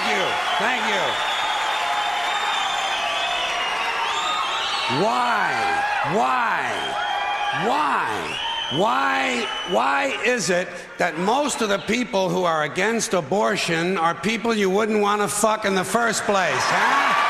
Thank you. Thank you. Why is it that most of the people who are against abortion are people you wouldn't want to fuck in the first place, huh?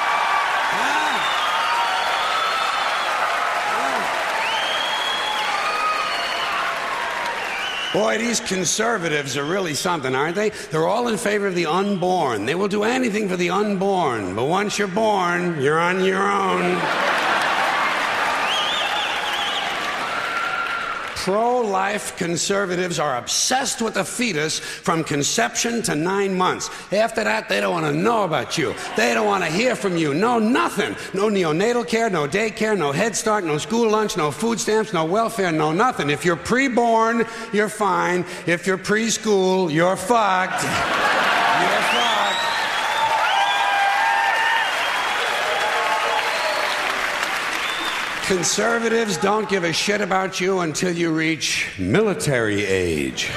Boy, these conservatives are really something, aren't they? They're all in favor of the unborn. They will do anything for the unborn. But once you're born, you're on your own. Pro-life conservatives are obsessed with the fetus from conception to 9 months. After that, they don't want to know about you. They don't want to hear from you. No, nothing. No neonatal care, no daycare, no Head Start, no school lunch, no food stamps, no welfare, no nothing. If you're pre-born, you're fine. If you're preschool, you're fucked. You're fucked. Conservatives don't give a shit about you until you reach military age.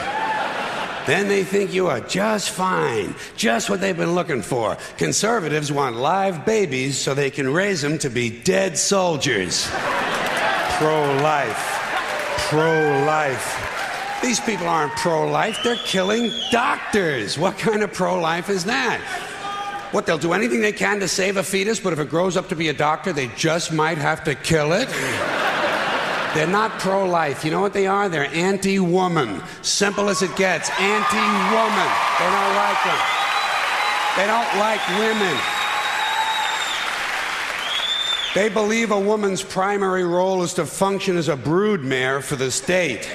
Then they think you are just fine, just what they've been looking for. Conservatives want live babies so they can raise them to be dead soldiers. Pro-life. Pro-life. These people aren't pro-life, they're killing doctors. What kind of pro-life is that? What, they'll do anything they can to save a fetus, but if it grows up to be a doctor, they just might have to kill it? They're not pro-life. You know what they are? They're anti-woman. Simple as it gets. Anti-woman. They don't like them. They don't like women. They believe a woman's primary role is to function as a broodmare for the state.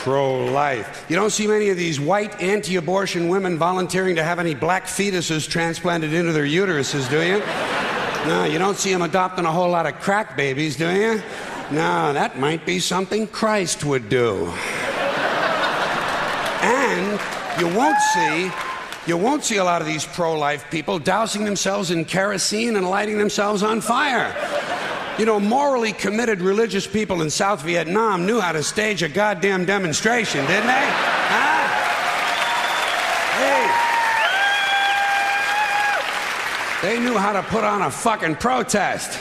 Pro-life. You don't see many of these white anti-abortion women volunteering to have any black fetuses transplanted into their uteruses, do you? No, you don't see them adopting a whole lot of crack babies, do you? No, that might be something Christ would do. And you won't see a lot of these pro-life people dousing themselves in kerosene and lighting themselves on fire. You know, morally committed religious people in South Vietnam knew how to stage a goddamn demonstration, didn't they? Huh? Hey. They knew how to put on a fucking protest.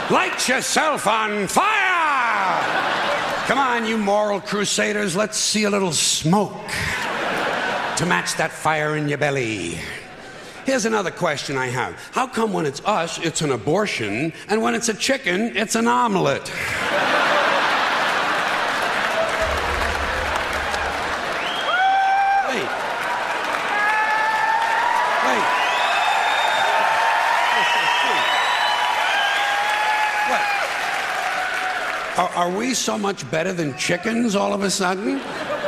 Light yourself on fire! Come on, you moral crusaders, let's see a little smoke to match that fire in your belly. Here's another question I have. How come when it's us, it's an abortion, and when it's a chicken, it's an omelet? Wait. What? Are we so much better than chickens all of a sudden?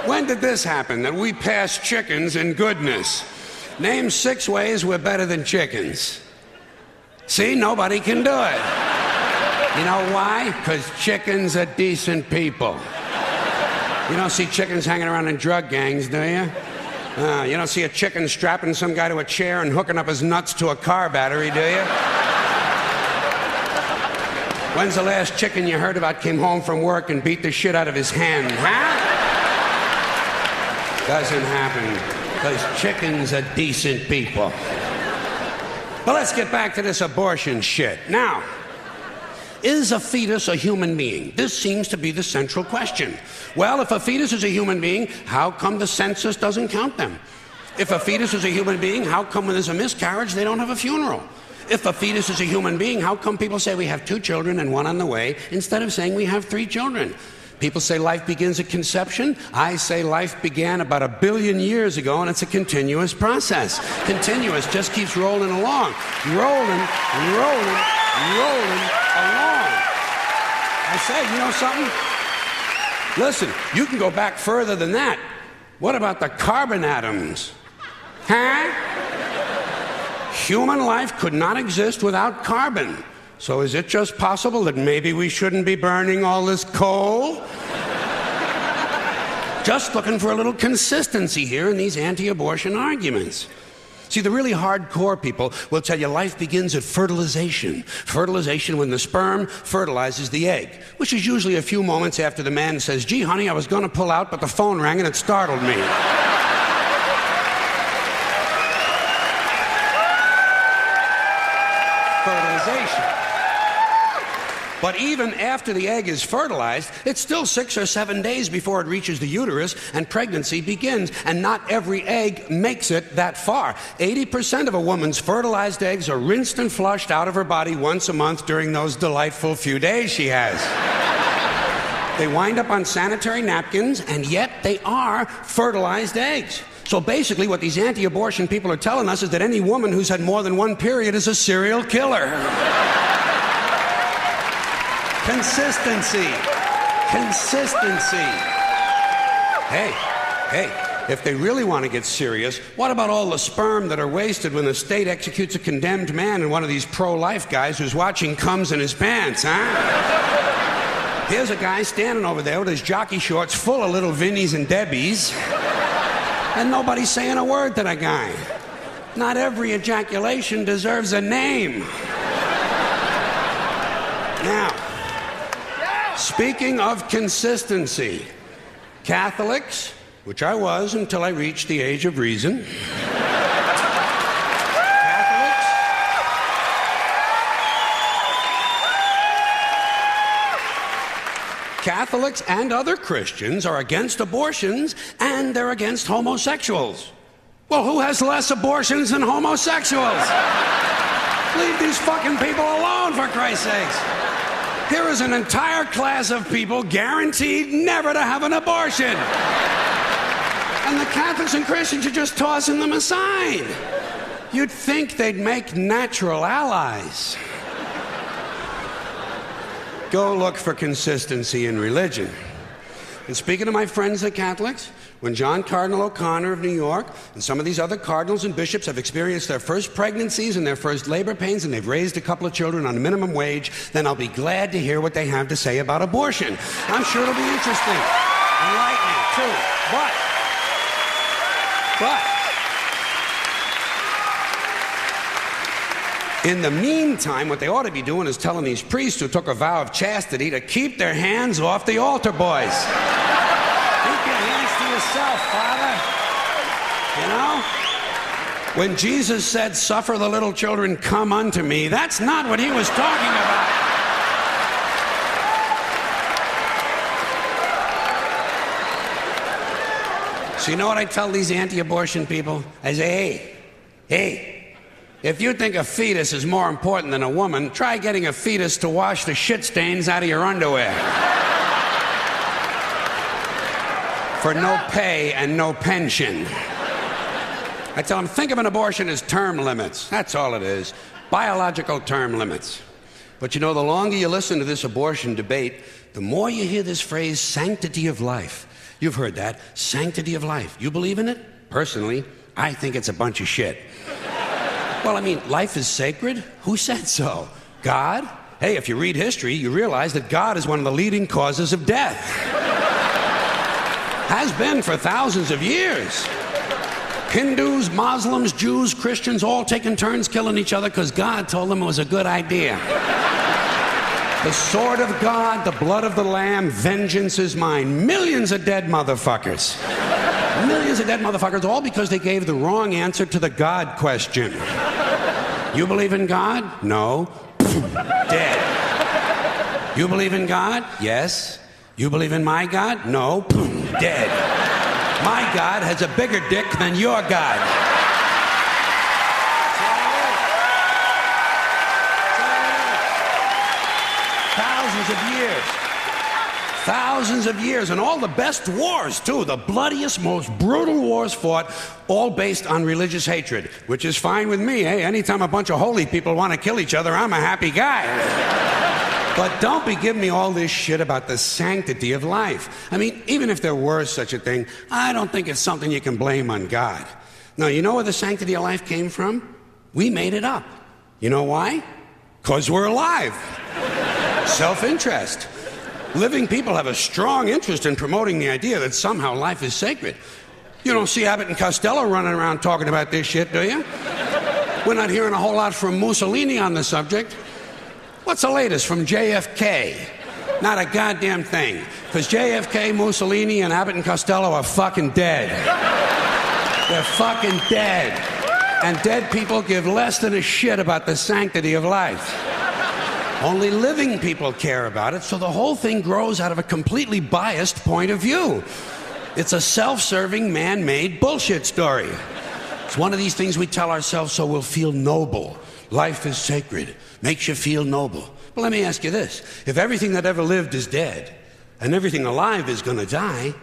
When did this happen, that we passed chickens in goodness? Name 6 ways we're better than chickens. See, nobody can do it. You know why? Because chickens are decent people. You don't see chickens hanging around in drug gangs, do you? You don't see a chicken strapping some guy to a chair and hooking up his nuts to a car battery, do you? When's the last chicken you heard about came home from work and beat the shit out of his hen, huh? Doesn't happen. Because chickens are decent people. But let's get back to this abortion shit. Now, is a fetus a human being? This seems to be the central question. Well, if a fetus is a human being, how come the census doesn't count them? If a fetus is a human being, how come when there's a miscarriage, they don't have a funeral? If a fetus is a human being, how come people say we have 2 children and 1 on the way, instead of saying we have 3 children? People say life begins at conception. I say life began about 1 billion years ago, and it's a continuous process. Continuous, just keeps rolling along. Rolling along. I say, you know something? Listen, you can go back further than that. What about the carbon atoms? Huh? Human life could not exist without carbon. So is it just possible that maybe we shouldn't be burning all this coal? Just looking for a little consistency here in these anti-abortion arguments. See, the really hardcore people will tell you life begins at fertilization. Fertilization when the sperm fertilizes the egg, which is usually a few moments after the man says, gee, honey, I was going to pull out, but the phone rang and it startled me. fertilization. But even after the egg is fertilized, it's still 6 or 7 days before it reaches the uterus and pregnancy begins. And not every egg makes it that far. 80% of a woman's fertilized eggs are rinsed and flushed out of her body once a month during those delightful few days she has. They wind up on sanitary napkins, and yet they are fertilized eggs. So basically what these anti-abortion people are telling us is that any woman who's had more than one period is a serial killer. Consistency. Consistency. Hey, if they really want to get serious, what about all the sperm that are wasted when the state executes a condemned man and one of these pro-life guys who's watching comes in his pants, huh? Here's a guy standing over there with his jockey shorts full of little Vinnies and Debbies, and nobody's saying a word to the guy. Not every ejaculation deserves a name. Now, speaking of consistency, Catholics, which I was until I reached the age of reason, Catholics and other Christians are against abortions, and they're against homosexuals. Well, who has less abortions than homosexuals? Leave these fucking people alone, for Christ's sakes. Here is an entire class of people guaranteed never to have an abortion. And the Catholics and Christians are just tossing them aside. You'd think they'd make natural allies. Go look for consistency in religion. And speaking of my friends, the Catholics, when John Cardinal O'Connor of New York and some of these other cardinals and bishops have experienced their first pregnancies and their first labor pains, and they've raised a couple of children on minimum wage, then I'll be glad to hear what they have to say about abortion. I'm sure it'll be interesting. Enlightening, too. But in the meantime, what they ought to be doing is telling these priests who took a vow of chastity to keep their hands off the altar boys. Keep your hands to yourself, Father. You know? When Jesus said, "Suffer the little children come unto me," that's not what he was talking about. So you know what I tell these anti-abortion people? I say, hey, if you think a fetus is more important than a woman, try getting a fetus to wash the shit stains out of your underwear. For no pay and no pension. I tell them, think of an abortion as term limits. That's all it is. Biological term limits. But you know, the longer you listen to this abortion debate, the more you hear this phrase, sanctity of life. You've heard that, sanctity of life. You believe in it? Personally, I think it's a bunch of shit. Well, I mean, life is sacred? Who said so? God? Hey, if you read history, you realize that God is one of the leading causes of death. Has been for thousands of years. Hindus, Muslims, Jews, Christians, all taking turns killing each other because God told them it was a good idea. The sword of God, the blood of the Lamb, vengeance is mine. Millions of dead motherfuckers. Millions of dead motherfuckers, all because they gave the wrong answer to the God question. You believe in God? No. Dead. You believe in God? Yes. You believe in my God? No. Dead. My God has a bigger dick than your God. Thousands of years, and all the best wars, too. The bloodiest, most brutal wars fought, all based on religious hatred, which is fine with me, eh? Anytime a bunch of holy people want to kill each other, I'm a happy guy. But don't be giving me all this shit about the sanctity of life. I mean, even if there were such a thing, I don't think it's something you can blame on God. Now, you know where the sanctity of life came from? We made it up. You know why? 'Cause we're alive. Self-interest. Living people have a strong interest in promoting the idea that somehow life is sacred. You don't see Abbott and Costello running around talking about this shit, do you? We're not hearing a whole lot from Mussolini on the subject. What's the latest from JFK? Not a goddamn thing. Because JFK, Mussolini, and Abbott and Costello are fucking dead. They're fucking dead. And dead people give less than a shit about the sanctity of life. Only living people care about it, so the whole thing grows out of a completely biased point of view. It's a self-serving, man-made bullshit story. It's one of these things we tell ourselves so we'll feel noble. Life is sacred. Makes you feel noble. But let me ask you this. If everything that ever lived is dead, and everything alive is gonna die,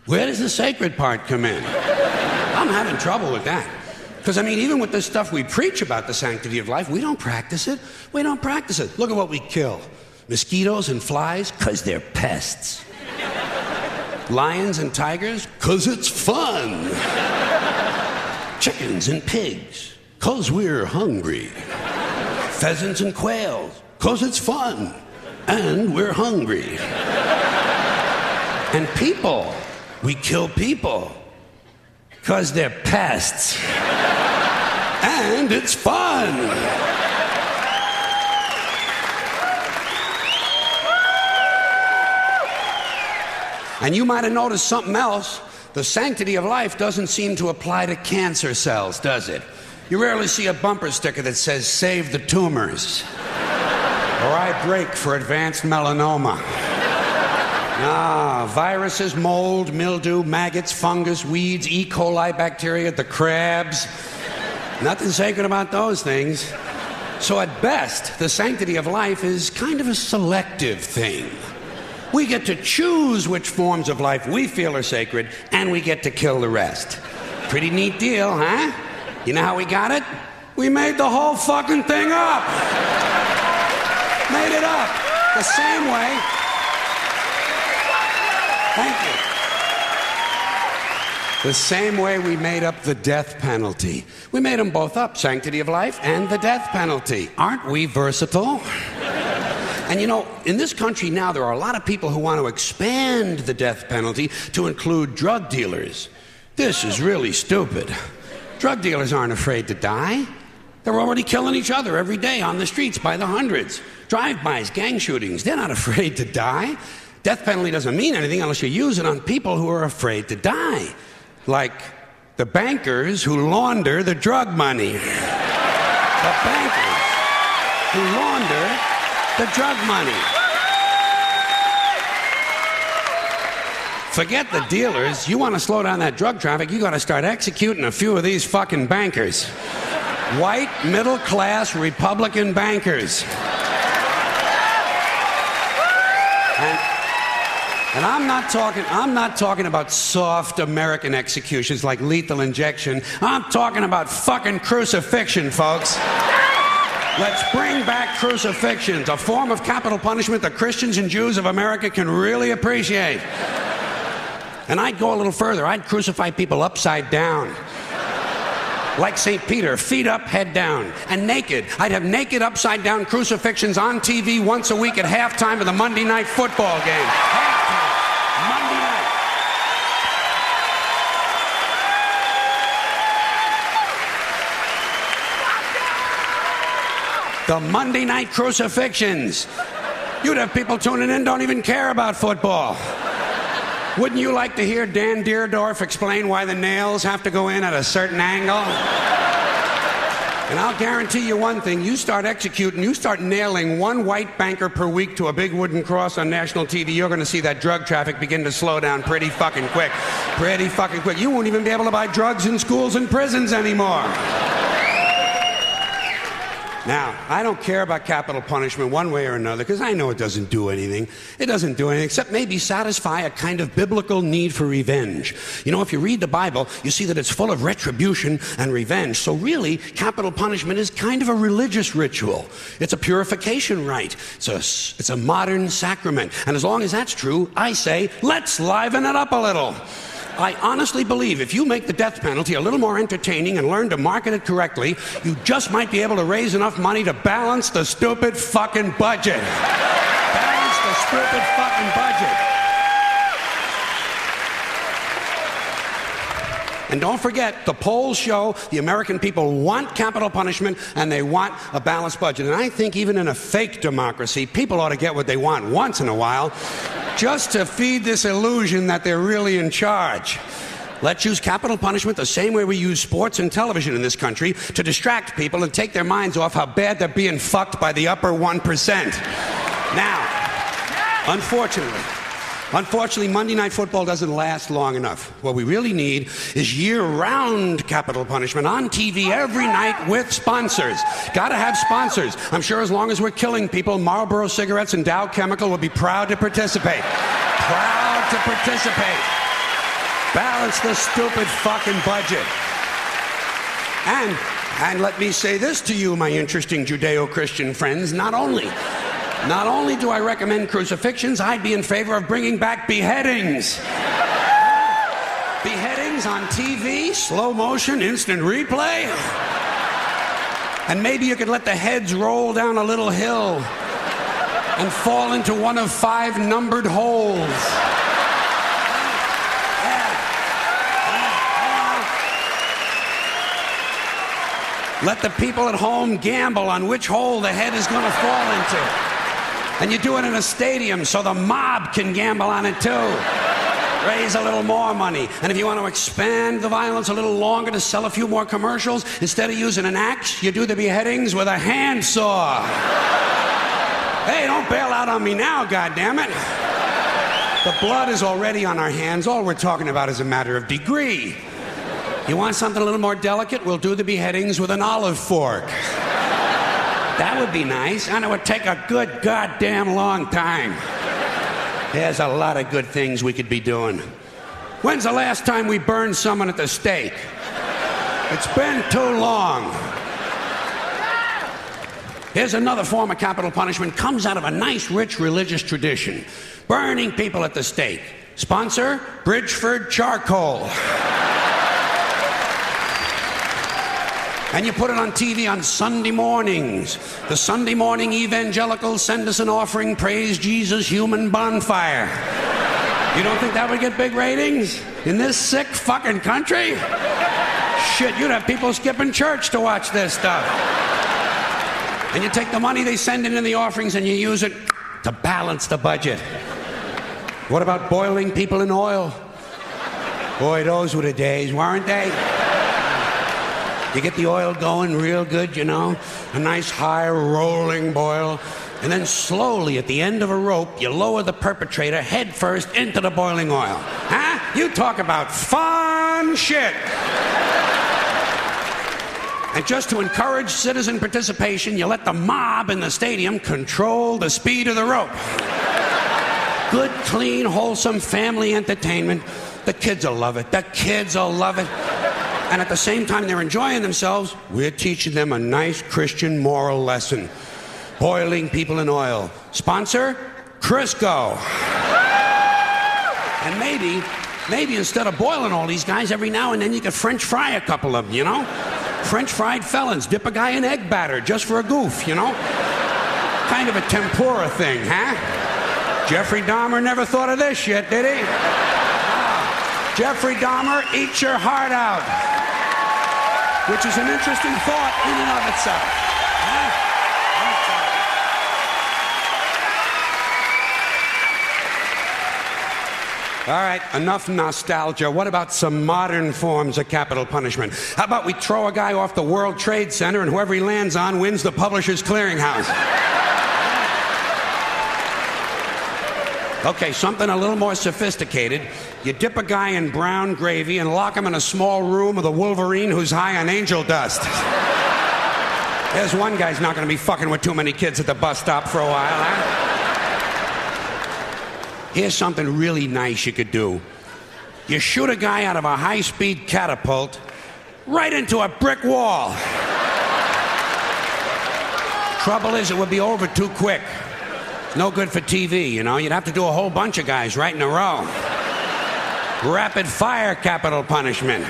where does the sacred part come in? I'm having trouble with that. Because, I mean, even with this stuff we preach about the sanctity of life, we don't practice it. We don't practice it. Look at what we kill. Mosquitoes and flies, because they're pests. Lions and tigers, because it's fun. Chickens and pigs, because we're hungry. Pheasants and quails, because it's fun. And we're hungry. And people, we kill people, because they're pests. And it's fun. And you might have noticed something else. The sanctity of life doesn't seem to apply to cancer cells, does it? You rarely see a bumper sticker that says, "Save the tumors." Or "I break for advanced melanoma." Viruses, mold, mildew, maggots, fungus, weeds, E. coli bacteria, the crabs. Nothing sacred about those things. So at best, the sanctity of life is kind of a selective thing. We get to choose which forms of life we feel are sacred, and we get to kill the rest. Pretty neat deal, huh? You know how we got it? We made the whole fucking thing up. Made it up. The same way. Thank you. The same way we made up the death penalty. We made them both up, sanctity of life and the death penalty. Aren't we versatile? And you know, in this country now, there are a lot of people who want to expand the death penalty to include drug dealers. This is really stupid. Drug dealers aren't afraid to die. They're already killing each other every day on the streets by the hundreds. Drive-bys, gang shootings, they're not afraid to die. Death penalty doesn't mean anything unless you use it on people who are afraid to die. Like the bankers who launder the drug money. The bankers who launder the drug money. Forget the dealers. You want to slow down that drug traffic, you got to start executing a few of these fucking bankers. White, middle-class, Republican bankers. And I'm not talking about soft American executions like lethal injection. I'm talking about fucking crucifixion, folks. Let's bring back crucifixions, a form of capital punishment that Christians and Jews of America can really appreciate. And I'd go a little further. I'd crucify people upside down. Like St. Peter, feet up, head down, and naked. I'd have naked upside down crucifixions on TV once a week at halftime of the Monday night football game. Monday night. The Monday night crucifixions. You'd have people tuning in, don't even care about football. Wouldn't you like to hear Dan Deerdorf explain why the nails have to go in at a certain angle? And I'll guarantee you one thing, you start executing, you start nailing one white banker per week to a big wooden cross on national TV, you're going to see that drug traffic begin to slow down pretty fucking quick. Pretty fucking quick. You won't even be able to buy drugs in schools and prisons anymore. Now, I don't care about capital punishment one way or another because I know it doesn't do anything. It doesn't do anything except maybe satisfy a kind of biblical need for revenge. You know, if you read the Bible, you see that it's full of retribution and revenge. So really, capital punishment is kind of a religious ritual. It's a purification rite. It's a modern sacrament. And as long as that's true, I say, let's liven it up a little. I honestly believe if you make the death penalty a little more entertaining and learn to market it correctly, you just might be able to raise enough money to balance the stupid fucking budget. Balance the stupid fucking budget. And don't forget, the polls show the American people want capital punishment and they want a balanced budget. And I think even in a fake democracy, people ought to get what they want once in a while, just to feed this illusion that they're really in charge. Let's use capital punishment the same way we use sports and television in this country to distract people and take their minds off how bad they're being fucked by the upper 1%. Now, Unfortunately, Monday Night Football doesn't last long enough. What we really need is year-round capital punishment on TV every night with sponsors. Gotta have sponsors. I'm sure as long as we're killing people, Marlboro Cigarettes and Dow Chemical will be proud to participate. Proud to participate. Balance the stupid fucking budget. And let me say this to you, my interesting Judeo-Christian friends, not only do I recommend crucifixions, I'd be in favor of bringing back beheadings. Beheadings on TV, slow motion, instant replay. And maybe you could let the heads roll down a little hill and fall into one of 5 numbered holes. Let the people at home gamble on which hole the head is going to fall into. And you do it in a stadium so the mob can gamble on it too. Raise a little more money. And if you want to expand the violence a little longer to sell a few more commercials, instead of using an axe, you do the beheadings with a handsaw. Hey, don't bail out on me now, goddammit. The blood is already on our hands. All we're talking about is a matter of degree. You want something a little more delicate? We'll do the beheadings with an olive fork. That would be nice, and it would take a good goddamn long time. There's a lot of good things we could be doing. When's the last time we burned someone at the stake? It's been too long. Here's another form of capital punishment. Comes out of a nice, rich religious tradition. Burning people at the stake. Sponsor, Bridgeford Charcoal. And you put it on TV on Sunday mornings. The Sunday morning evangelicals send us an offering, praise Jesus, human bonfire. You don't think that would get big ratings? In this sick fucking country? Shit, you'd have people skipping church to watch this stuff. And you take the money they send in the offerings and you use it to balance the budget. What about boiling people in oil? Boy, those were the days, weren't they? You get the oil going real good, you know, a nice high rolling boil, and then slowly at the end of a rope, you lower the perpetrator head first into the boiling oil. Huh? You talk about fun shit. And just to encourage citizen participation, you let the mob in the stadium control the speed of the rope. Good, clean, wholesome family entertainment. The kids will love it. The kids will love it. And at the same time they're enjoying themselves, we're teaching them a nice Christian moral lesson. Boiling people in oil. Sponsor, Crisco. And maybe instead of boiling all these guys, every now and then you could French fry a couple of them, you know? French fried felons. Dip a guy in egg batter just for a goof, you know? Kind of a tempura thing, huh? Jeffrey Dahmer never thought of this shit, did he? Jeffrey Dahmer, eat your heart out. Which is an interesting thought in and of itself. All right, enough nostalgia. What about some modern forms of capital punishment? How about we throw a guy off the World Trade Center and whoever he lands on wins the Publishers Clearinghouse? Okay, something a little more sophisticated. You dip a guy in brown gravy and lock him in a small room with a Wolverine who's high on angel dust. There's one guy's not going to be fucking with too many kids at the bus stop for a while, huh? Here's something really nice you could do. You shoot a guy out of a high-speed catapult right into a brick wall. Trouble is, it would be over too quick. No good for TV, you know. You'd have to do a whole bunch of guys right in a row. Rapid fire capital punishment.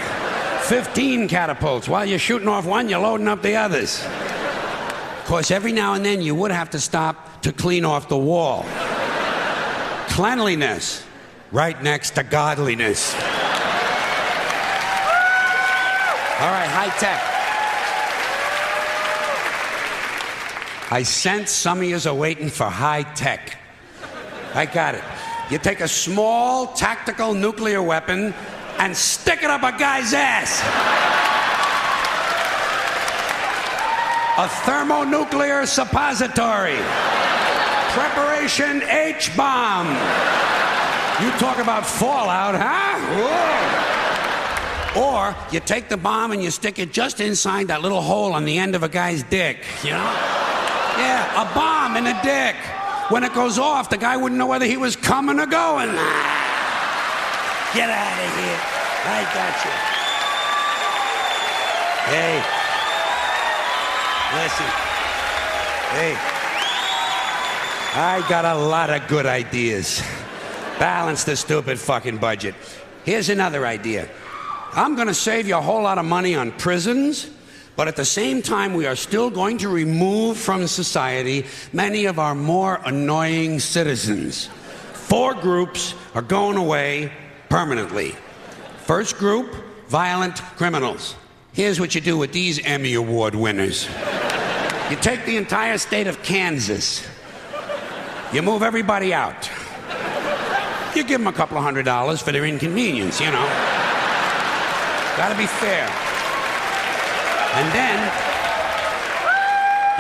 15 catapults. While you're shooting off one, you're loading up the others. Of course, every now and then you would have to stop to clean off the wall. Cleanliness, right next to godliness. All right, high tech. I sense some of yous are waiting for high tech. I got it. You take a small tactical nuclear weapon and stick it up a guy's ass. A thermonuclear suppository. Preparation H-bomb. You talk about fallout, huh? Whoa. Or you take the bomb and you stick it just inside that little hole on the end of a guy's dick, you know? Yeah, a bomb in a dick. When it goes off, the guy wouldn't know whether he was coming or going. Get out of here. I got you. Hey. Listen. Hey. I got a lot of good ideas. Balance the stupid fucking budget. Here's another idea. I'm going to save you a whole lot of money on prisons, but at the same time, we are still going to remove from society many of our more annoying citizens. 4 groups are going away permanently. First group, violent criminals. Here's what you do with these Emmy Award winners. You take the entire state of Kansas. You move everybody out. You give them a couple of $100 for their inconvenience, you know. Gotta be fair. And then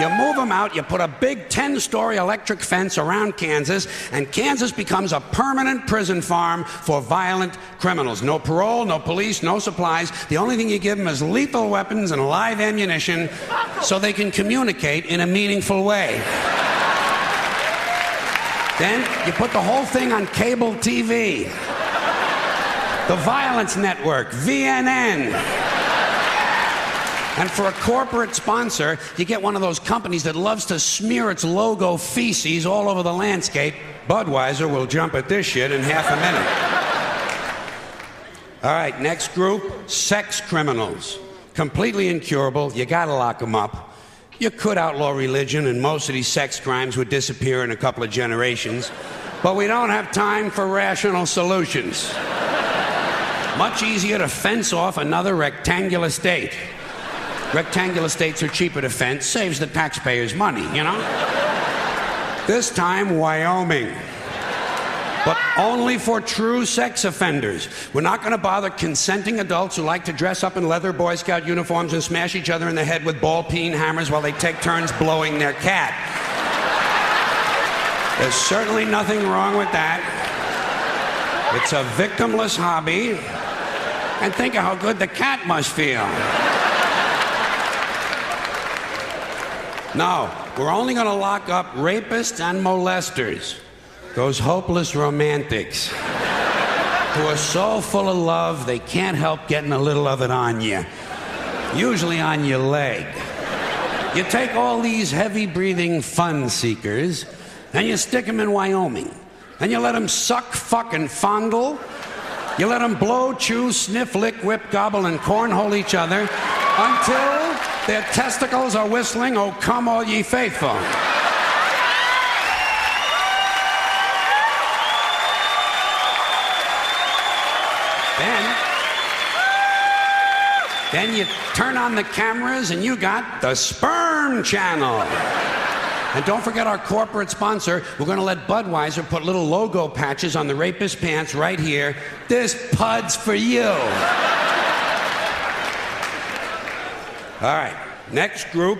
you move them out, you put a big 10-story electric fence around Kansas, and Kansas becomes a permanent prison farm for violent criminals. No parole, no police, no supplies. The only thing you give them is lethal weapons and live ammunition so they can communicate in a meaningful way. Then you put the whole thing on cable TV. The Violence Network, VNN. And for a corporate sponsor, you get one of those companies that loves to smear its logo feces all over the landscape. Budweiser will jump at this shit in half a minute. All right, next group, sex criminals. Completely incurable, you gotta lock them up. You could outlaw religion and most of these sex crimes would disappear in a couple of generations. But we don't have time for rational solutions. Much easier to fence off another rectangular state. Rectangular states are cheaper to fence, saves the taxpayers money, you know? This time, Wyoming. But only for true sex offenders. We're not going to bother consenting adults who like to dress up in leather Boy Scout uniforms and smash each other in the head with ball-peen hammers while they take turns blowing their cat. There's certainly nothing wrong with that. It's a victimless hobby. And think of how good the cat must feel. No, we're only going to lock up rapists and molesters. Those hopeless romantics who are so full of love they can't help getting a little of it on you. Usually on your leg. You take all these heavy-breathing fun seekers and you stick them in Wyoming. And you let them suck, fuck, and fondle. You let them blow, chew, sniff, lick, whip, gobble, and cornhole each other until their testicles are whistling, "Oh, come all ye faithful." Then you turn on the cameras and you got the Sperm Channel. And don't forget our corporate sponsor. We're going to let Budweiser put little logo patches on the rapist pants right here. This pud's for you. All right, next group,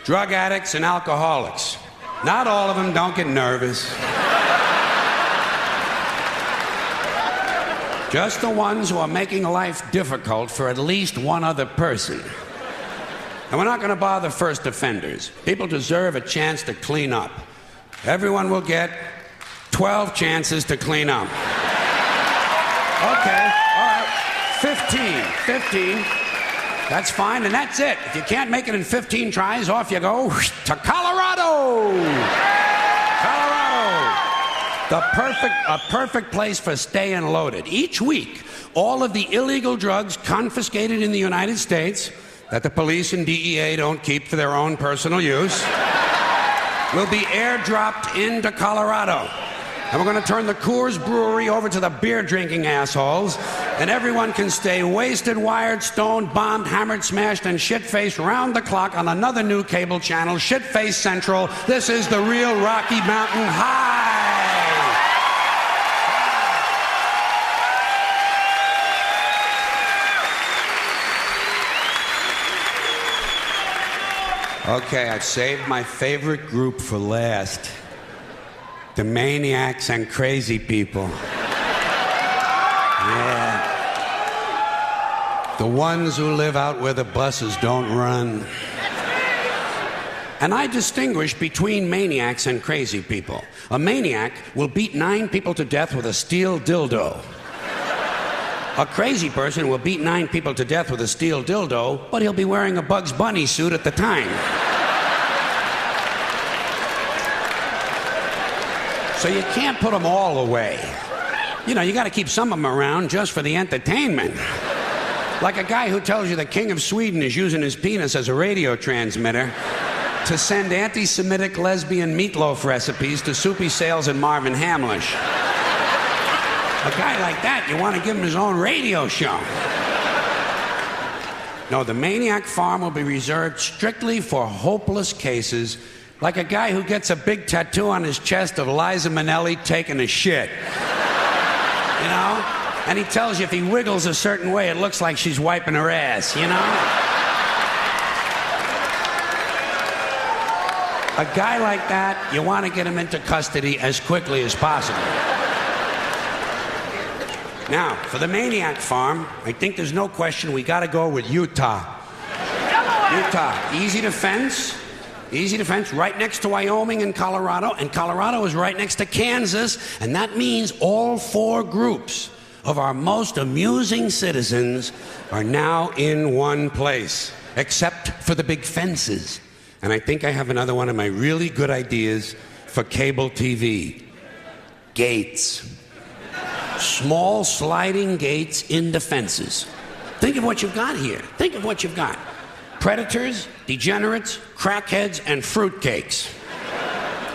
drug addicts and alcoholics. Not all of them, don't get nervous. Just the ones who are making life difficult for at least one other person. And we're not going to bother first offenders. People deserve a chance to clean up. Everyone will get 12 chances to clean up. Okay, all right, 15. That's fine, and that's it. If you can't make it in 15 tries, off you go to Colorado. A perfect place for staying loaded. Each week, all of the illegal drugs confiscated in the United States that the police and DEA don't keep for their own personal use will be airdropped into Colorado. And we're going to turn the Coors Brewery over to the beer-drinking assholes, and everyone can stay wasted, wired, stoned, bombed, hammered, smashed, and shit-faced round the clock on another new cable channel, Shit-Face Central. This is the real Rocky Mountain High. Okay, I've saved my favorite group for last. The maniacs and crazy people. Yeah. The ones who live out where the buses don't run. And I distinguish between maniacs and crazy people. A maniac will beat 9 people to death with a steel dildo. A crazy person will beat 9 people to death with a steel dildo, but he'll be wearing a Bugs Bunny suit at the time. So you can't put them all away. You know, you got to keep some of them around just for the entertainment. Like a guy who tells you the King of Sweden is using his penis as a radio transmitter to send anti-Semitic lesbian meatloaf recipes to Soupy Sales and Marvin Hamlish. A guy like that, you want to give him his own radio show. No, the Maniac Farm will be reserved strictly for hopeless cases, like a guy who gets a big tattoo on his chest of Liza Minnelli taking a shit. You know? And he tells you if he wiggles a certain way, it looks like she's wiping her ass, you know? A guy like that, you want to get him into custody as quickly as possible. Now, for the Maniac Farm, I think there's no question we got to go with Utah. Utah, easy to fence, right next to Wyoming and Colorado is right next to Kansas, and that means all 4 groups of our most amusing citizens are now in one place, except for the big fences. And I think I have another one of my really good ideas for cable TV. Gates. Small sliding gates in the fences. Think of what you've got here. Think of what you've got. Predators, degenerates, crackheads, and fruitcakes.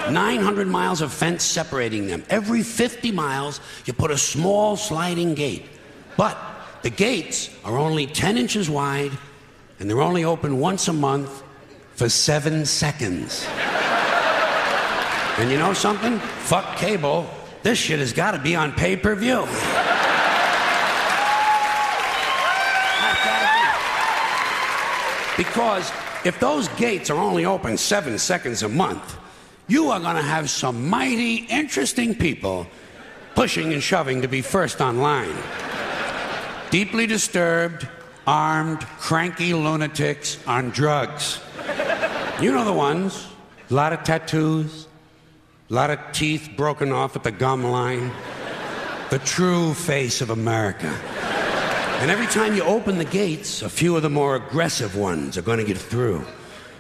900 miles of fence separating them. Every 50 miles, you put a small sliding gate. But the gates are only 10 inches wide, and they're only open once a month for 7 seconds. And you know something? Fuck cable. This shit has got to be on pay-per-view. Because if those gates are only open 7 seconds a month, you are going to have some mighty interesting people pushing and shoving to be first online. Deeply disturbed, armed, cranky lunatics on drugs. You know the ones. A lot of tattoos, a lot of teeth broken off at the gum line. The true face of America. And every time you open the gates, a few of the more aggressive ones are going to get through.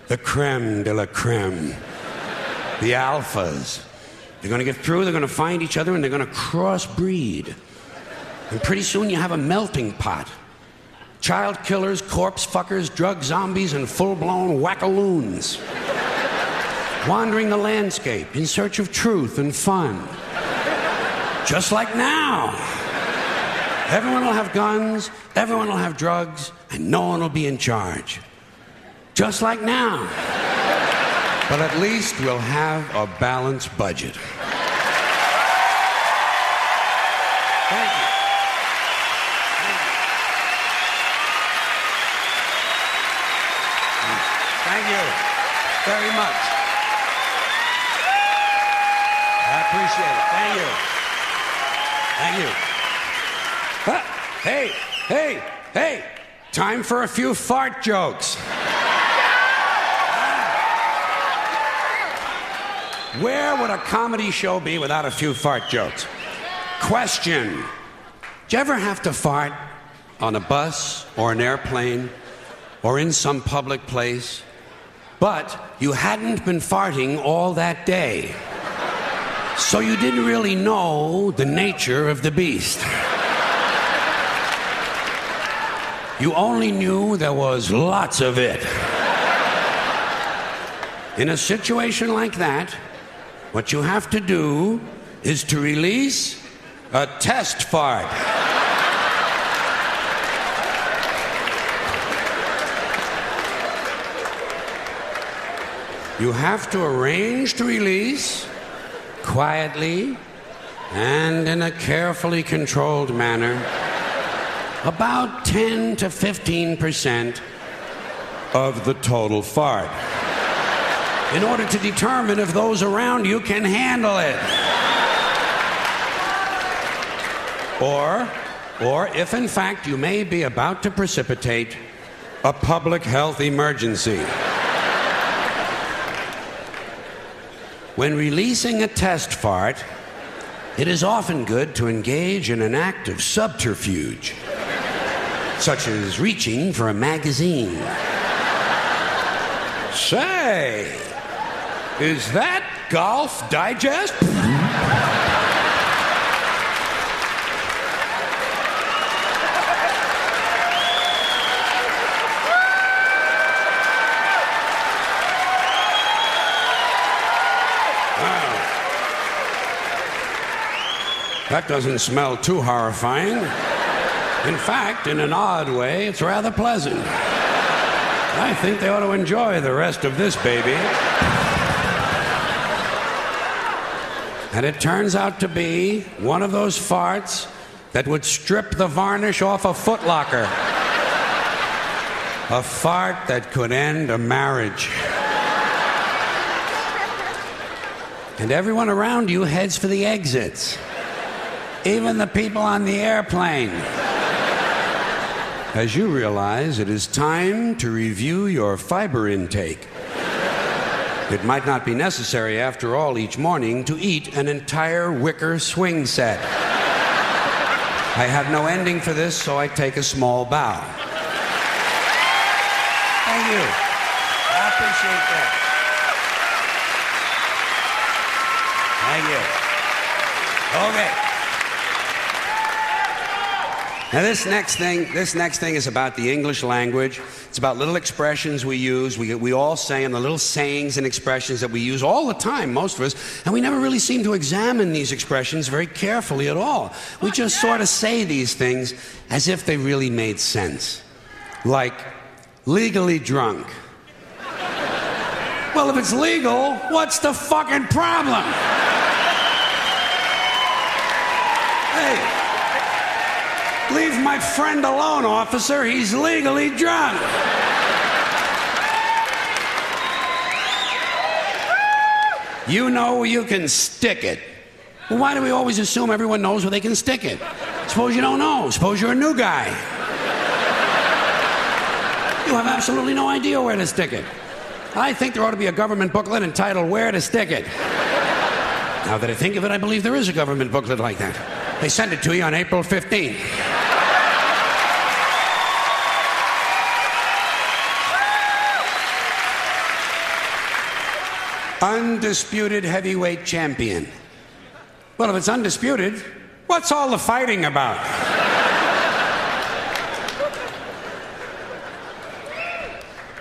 The creme de la creme. The alphas. They're going to get through, they're going to find each other, and they're going to crossbreed. And pretty soon you have a melting pot. Child killers, corpse fuckers, drug zombies, and full-blown wackaloons. Wandering the landscape in search of truth and fun. Just like now. Everyone will have guns, everyone will have drugs, and no one will be in charge. Just like now. But at least we'll have a balanced budget. Thank you. Thank you very much. I appreciate it. Thank you. Thank you. Hey. Time for a few fart jokes. Where would a comedy show be without a few fart jokes? Question. Did you ever have to fart on a bus or an airplane or in some public place, but you hadn't been farting all that day? So you didn't really know the nature of the beast. You only knew there was lots of it. In a situation like that, what you have to do is to release a test fart. You have to arrange to release quietly and in a carefully controlled manner about 10 to 15% of the total fart. in order to determine if those around you can handle it. Or if in fact you may be about to precipitate a public health emergency. When releasing a test fart, it is often good to engage in an act of subterfuge, such as reaching for a magazine. Say, is that Golf Digest? That doesn't smell too horrifying. In fact, in an odd way, it's rather pleasant. I think they ought to enjoy the rest of this baby. And it turns out to be one of those farts that would strip the varnish off a Foot Locker. A fart that could end a marriage. And everyone around you heads for the exits. Even the people on the airplane. As you realize, it is time to review your fiber intake. It might not be necessary, after all, each morning to eat an entire wicker swing set. I have no ending for this, so I take a small bow. Thank you. I appreciate that. Thank you. Okay. Now this next thing is about the English language. It's about little expressions we use. We all say them, the little sayings and expressions that we use all the time, most of us, and we never really seem to examine these expressions very carefully at all. We just sort of say these things as if they really made sense. Like, legally drunk. Well, if it's legal, what's the fucking problem? Hey. Leave my friend alone, officer. He's legally drunk. You know you can stick it. Well, why do we always assume everyone knows where they can stick it? Suppose you don't know. Suppose you're a new guy. You have absolutely no idea where to stick it. I think there ought to be a government booklet entitled Where to Stick It. Now that I think of it, I believe there is a government booklet like that. They sent it to you on April 15th. Undisputed heavyweight champion. Well, if it's undisputed, what's all the fighting about?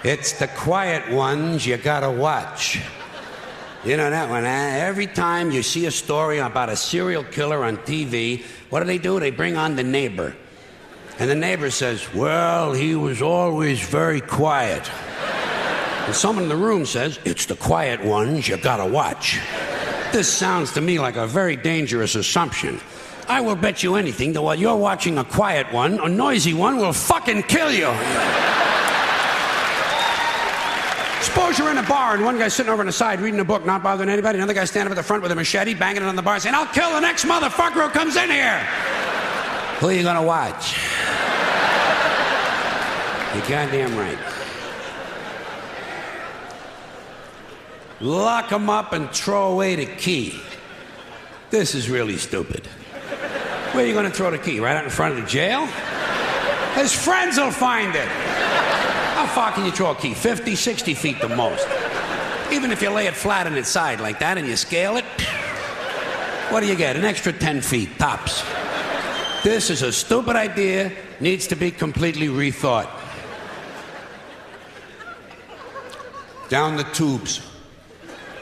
It's the quiet ones you gotta watch. You know that one, huh? Every time you see a story about a serial killer on TV, what do? They bring on the neighbor. And the neighbor says, well, he was always very quiet. And someone in the room says, it's the quiet ones you gotta watch. This sounds to me like a very dangerous assumption. I will bet you anything that while you're watching a quiet one, a noisy one will fucking kill you. Suppose you're in a bar and one guy's sitting over on the side reading a book, not bothering anybody. Another guy's standing up at the front with a machete, banging it on the bar, saying, I'll kill the next motherfucker who comes in here. Who are you gonna watch? You're goddamn right. Lock him up and throw away the key. This is really stupid. Where are you going to throw the key? Right out in front of the jail? His friends will find it. How far can you throw a key? 50, 60 feet the most. Even if you lay it flat on its side like that and you scale it, what do you get? An extra 10 feet, tops. This is a stupid idea, needs to be completely rethought. Down the tubes.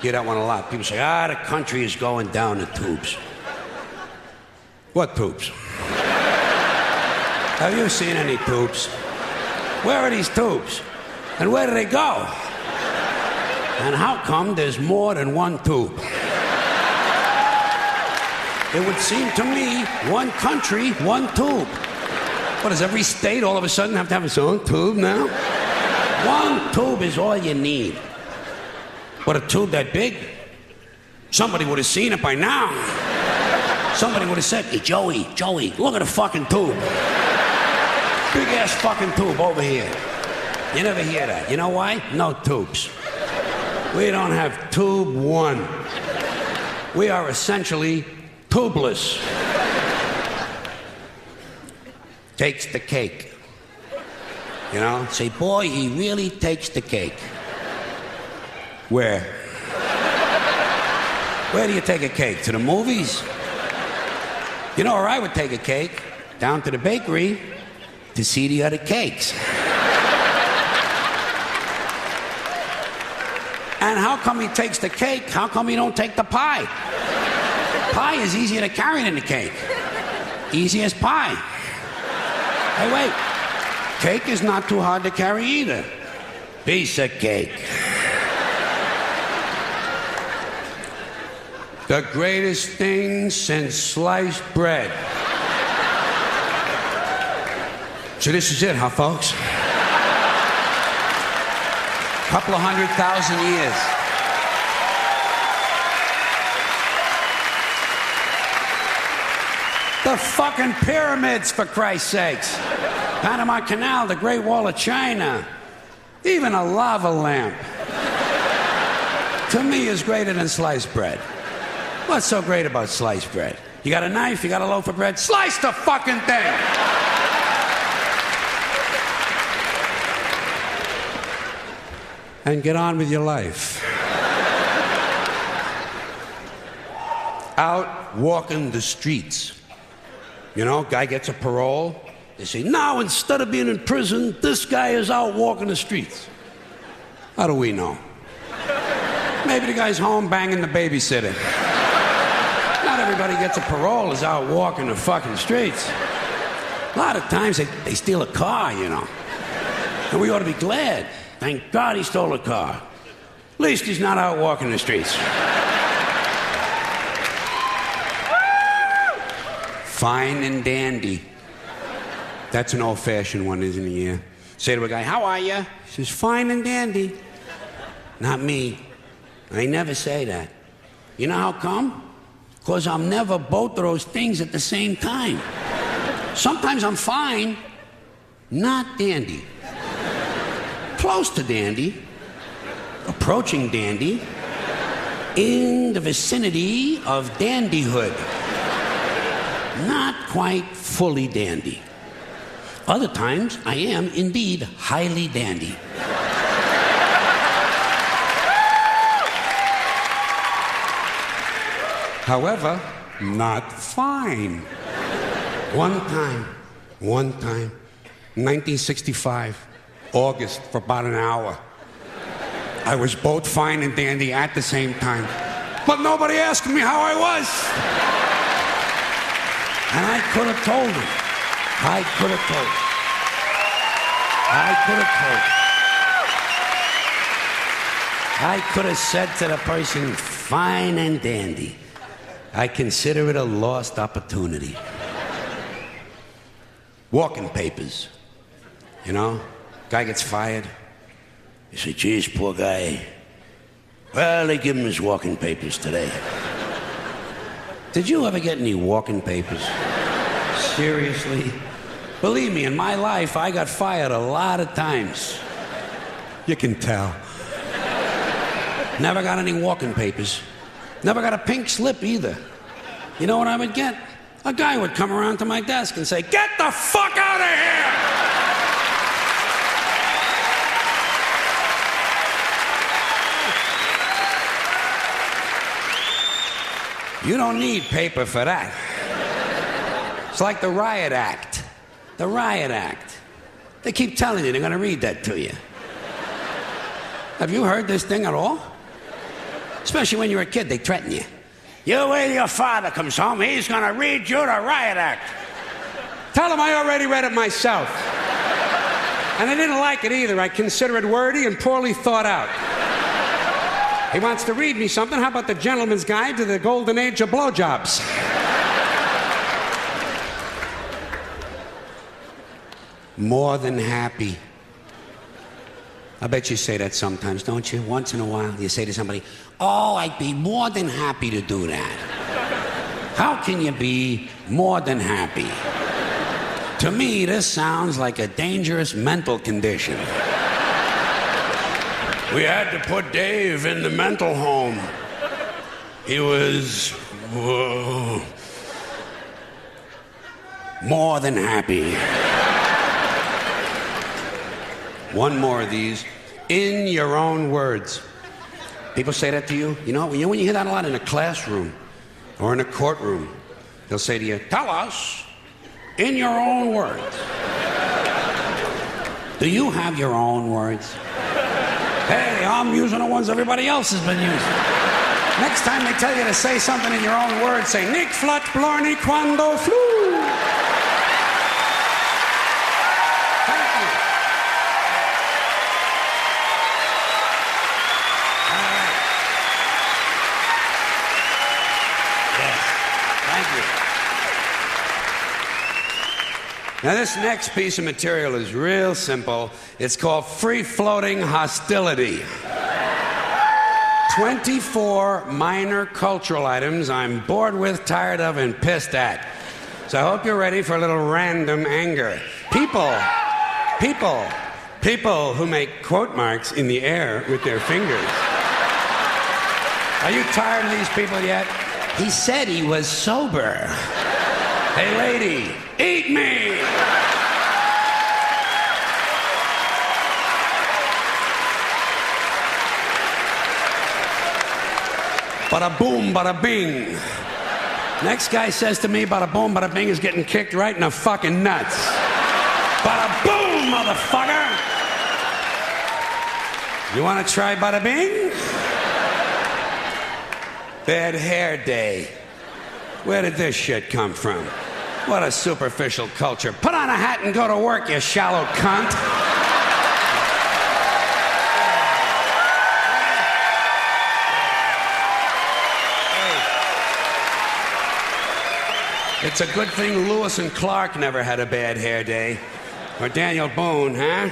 Hear that one a lot. People say, the country is going down the tubes. What tubes? Have you seen any tubes? Where are these tubes? And where do they go? And how come there's more than one tube? It would seem to me, one country, one tube. What, does every state all of a sudden have to have its own tube now? One tube is all you need. What, a tube that big? Somebody would have seen it by now. Somebody would have said, hey, Joey, look at the fucking tube. Big ass fucking tube over here. You never hear that. You know why? No tubes. We don't have tube one. We are essentially tubeless. Takes the cake. You know? Say, boy, he really takes the cake. Where? Where do you take a cake? To the movies? You know where I would take a cake? Down to the bakery to see the other cakes. And how come he takes the cake? How come he don't take the pie? Pie is easier to carry than the cake. Easy as pie. Hey, wait. Cake is not too hard to carry either. Piece of cake. The greatest thing since sliced bread. So this is it, huh, folks? Couple of 100,000 years. The fucking pyramids, for Christ's sakes. Panama Canal, the Great Wall of China. Even a lava lamp. To me, is greater than sliced bread. What's so great about sliced bread? You got a knife, you got a loaf of bread, slice the fucking thing! And get on with your life. Out walking the streets. You know, guy gets a parole. They say, now instead of being in prison, this guy is out walking the streets. How do we know? Maybe the guy's home banging the babysitter. Not everybody gets a parole is out walking the fucking streets. A lot of times they steal a car, you know. And we ought to be glad. Thank God he stole a car. At least he's not out walking the streets. Fine and dandy. That's an old-fashioned one, isn't it? Yeah. Say to a guy, how are you? He says, fine and dandy. Not me. I never say that. You know how come? Because I'm never both of those things at the same time. Sometimes I'm fine, not dandy. Close to dandy, approaching dandy, in the vicinity of dandyhood. Not quite fully dandy. Other times, I am indeed highly dandy. However, not fine. One time, 1965. August, for about an hour. I was both fine and dandy at the same time. But nobody asked me how I was. And I could have told him. I could have told him. I could have said to the person, fine and dandy. I consider it a lost opportunity. Walking papers, you know? Guy gets fired. You say, geez, poor guy. Well, they give him his walking papers today. Did you ever get any walking papers? Seriously? Believe me, in my life, I got fired a lot of times. You can tell. Never got any walking papers. Never got a pink slip either. You know what I would get? A guy would come around to my desk and say, get the fuck out of here! You don't need paper for that. It's like the Riot Act. The Riot Act. They keep telling you they're going to read that to you. Have you heard this thing at all? Especially when you're a kid, they threaten you. You wait till your father comes home, he's going to read you the Riot Act. Tell him I already read it myself. And I didn't like it either. I consider it wordy and poorly thought out. He wants to read me something. How about the Gentleman's Guide to the Golden Age of Blowjobs? More than happy. I bet you say that sometimes, don't you? Once in a while, you say to somebody, "Oh, I'd be more than happy to do that." How can you be more than happy? To me, this sounds like a dangerous mental condition. We had to put Dave in the mental home. He was more than happy. One more of these. In your own words. People say that to you. You know, when you hear that a lot in a classroom or in a courtroom, they'll say to you, "Tell us in your own words." Do you have your own words? Hey, I'm using the ones everybody else has been using. Next time they tell you to say something in your own words, say, "Nick flat blarney quando flu." Thank you. All right. Yes. Thank you. Now, this next piece of material is real simple. It's called Free-Floating Hostility. 24 minor cultural items I'm bored with, tired of, and pissed at. So I hope you're ready for a little random anger. People who make quote marks in the air with their fingers. Are you tired of these people yet? He said he was sober. Hey, lady, eat me! Bada boom, bada bing. Next guy says to me, bada boom, bada bing, is getting kicked right in the fucking nuts. Bada boom, motherfucker! You want to try bada bing? Bad hair day. Where did this shit come from? What a superficial culture. Put on a hat and go to work, you shallow cunt. It's a good thing Lewis and Clark never had a bad hair day. Or Daniel Boone, huh?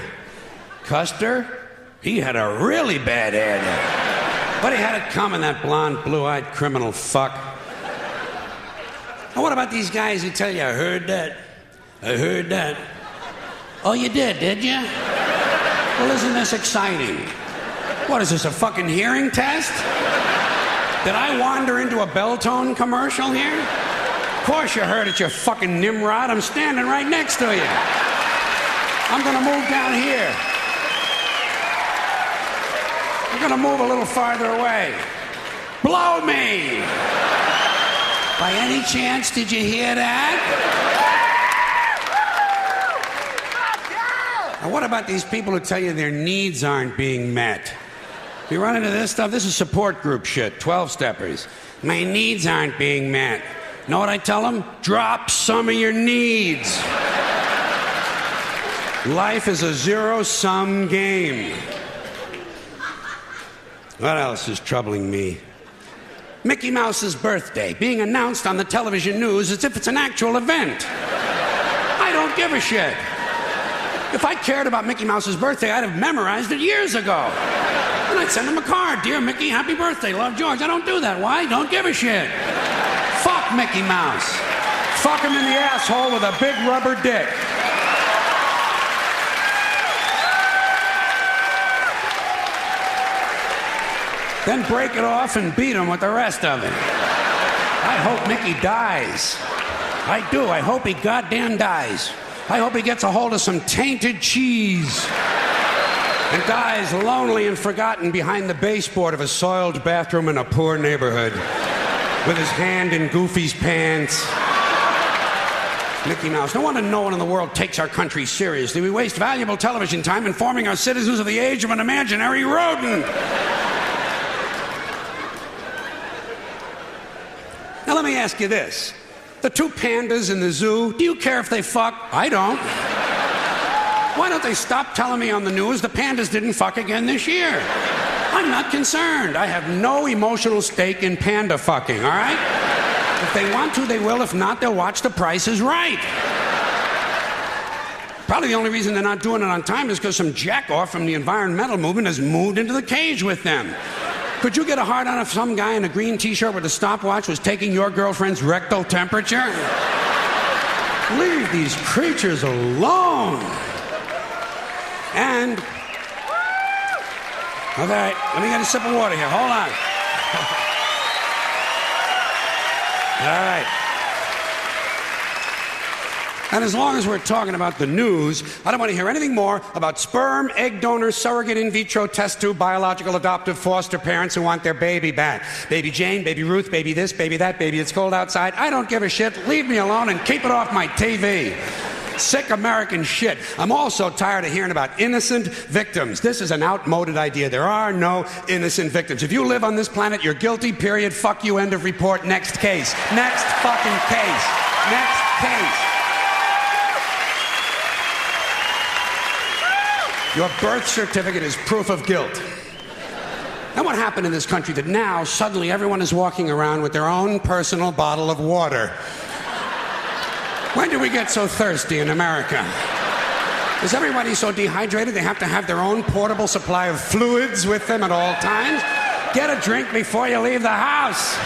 Custer? He had a really bad hair day. But he had it coming, that blonde, blue-eyed criminal fuck. And what about these guys who tell you, "I heard that. I heard that." Oh, you did you? Well, isn't this exciting? What is this, a fucking hearing test? Did I wander into a Belltone commercial here? Of course you heard it, you fucking Nimrod. I'm standing right next to you. I'm gonna move down here. I'm gonna move a little farther away. Blow me! By any chance, did you hear that? Now, what about these people who tell you their needs aren't being met? You run into this stuff? This is support group shit, 12-steppers. My needs aren't being met. Know what I tell them? Drop some of your needs. Life is a zero-sum game. What else is troubling me? Mickey Mouse's birthday being announced on the television news as if it's an actual event. I don't give a shit. If I cared about Mickey Mouse's birthday, I'd have memorized it years ago. And I'd send him a card. "Dear Mickey, happy birthday. Love, George." I don't do that. Why? Don't give a shit. Fuck Mickey Mouse. Fuck him in the asshole with a big rubber dick. Then break it off and beat him with the rest of it. I hope Mickey dies. I do. I hope he goddamn dies. I hope he gets a hold of some tainted cheese and dies lonely and forgotten behind the baseboard of a soiled bathroom in a poor neighborhood with his hand in Goofy's pants. Mickey Mouse. No wonder no one in the world takes our country seriously. We waste valuable television time informing our citizens of the age of an imaginary rodent. Now let me ask you this. The two pandas in the zoo, do you care if they fuck? I don't. Why don't they stop telling me on the news the pandas didn't fuck again this year? I'm not concerned. I have no emotional stake in panda fucking, all right? If they want to, they will. If not, they'll watch The Price is Right. Probably the only reason they're not doing it on time is because some jackoff from the environmental movement has moved into the cage with them. Could you get a hard on if some guy in a green t-shirt with a stopwatch was taking your girlfriend's rectal temperature? Leave these creatures alone. And, okay, let me get a sip of water here. Hold on. All right. And as long as we're talking about the news, I don't want to hear anything more about sperm, egg donors, surrogate in vitro test tube, biological adoptive foster parents who want their baby back. Baby Jane, baby Ruth, baby this, baby that, baby it's cold outside. I don't give a shit. Leave me alone and keep it off my TV. Sick American shit. I'm also tired of hearing about innocent victims. This is an outmoded idea. There are no innocent victims. If you live on this planet, you're guilty, period. Fuck you, end of report. Next case. Next fucking case. Next case. Your birth certificate is proof of guilt. And what happened in this country that now suddenly everyone is walking around with their own personal bottle of water? When did we get so thirsty in America? Is everybody so dehydrated they have to have their own portable supply of fluids with them at all times? Get a drink before you leave the house.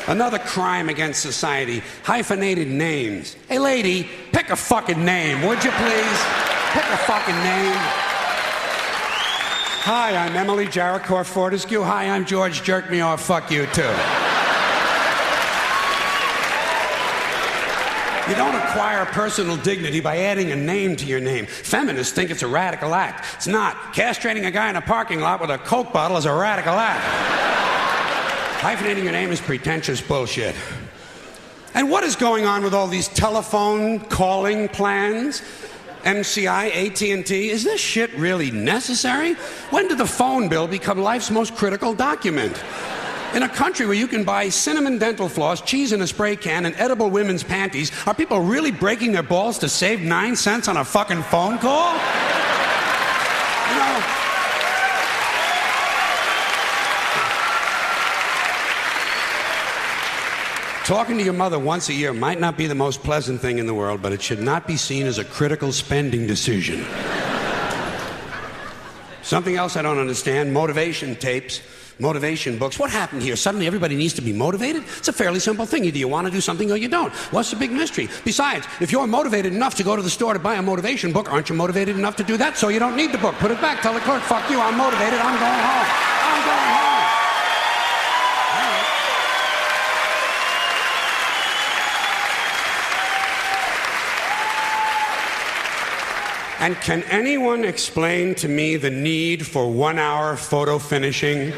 Another crime against society, hyphenated names. Hey, lady, pick a fucking name, would you please? Pick a fucking name. Hi, I'm Emily Jericho Fortescue. Hi, I'm George Jerk Me Off. Fuck you, too. You don't acquire personal dignity by adding a name to your name. Feminists think it's a radical act. It's not. Castrating a guy in a parking lot with a Coke bottle is a radical act. Hyphenating your name is pretentious bullshit. And what is going on with all these telephone calling plans? MCI, AT&T, is this shit really necessary? When did the phone bill become life's most critical document? In a country where you can buy cinnamon dental floss, cheese in a spray can, and edible women's panties, are people really breaking their balls to save 9 cents on a fucking phone call? You know, talking to your mother once a year might not be the most pleasant thing in the world, but it should not be seen as a critical spending decision. Something else I don't understand, motivation tapes, motivation books. What happened here? Suddenly everybody needs to be motivated? It's a fairly simple thing. Either you want to do something or you don't. What's the big mystery? Besides, if you're motivated enough to go to the store to buy a motivation book, aren't you motivated enough to do that? So you don't need the book. Put it back. Tell the clerk, fuck you, I'm motivated, I'm going home. I'm going home. And can anyone explain to me the need for 1 hour photo finishing?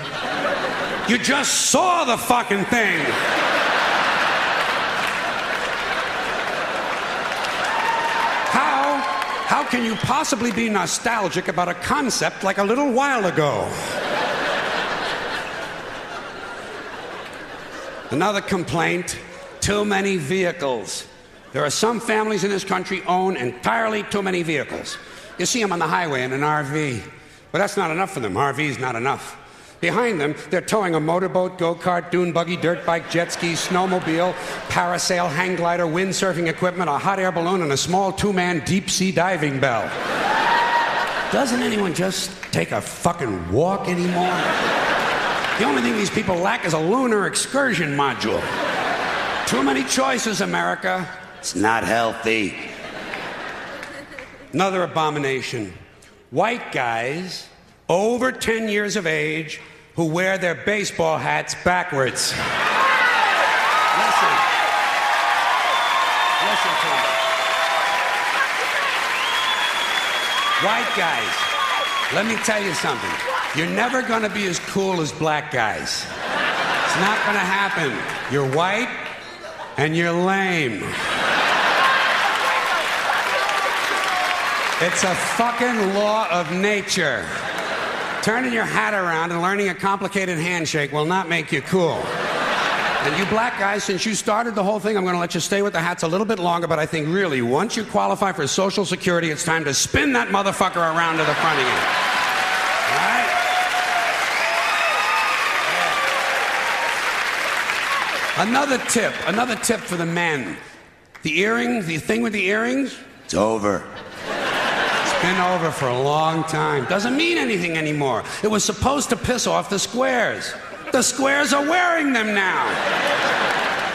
You just saw the fucking thing. How can you possibly be nostalgic about a concept like a little while ago? Another complaint, too many vehicles. There are some families in this country own entirely too many vehicles. You see them on the highway in an RV. But that's not enough for them. RV's not enough. Behind them, they're towing a motorboat, go-kart, dune buggy, dirt bike, jet ski, snowmobile, parasail, hang glider, windsurfing equipment, a hot air balloon, and a small two-man deep-sea diving bell. Doesn't anyone just take a fucking walk anymore? The only thing these people lack is a lunar excursion module. Too many choices, America. It's not healthy. Another abomination. White guys over 10 years of age who wear their baseball hats backwards. Listen. Listen to me. White guys, let me tell you something. You're never going to be as cool as black guys. It's not going to happen. You're white and you're lame. It's a fucking law of nature. Turning your hat around and learning a complicated handshake will not make you cool. And you black guys, since you started the whole thing, I'm going to let you stay with the hats a little bit longer, but I think really, once you qualify for Social Security, it's time to spin that motherfucker around to the front again. All right? Another tip for the men. The earring, the thing with the earrings, it's over. It's been over for a long time. Doesn't mean anything anymore. It was supposed to piss off the squares. The squares are wearing them now.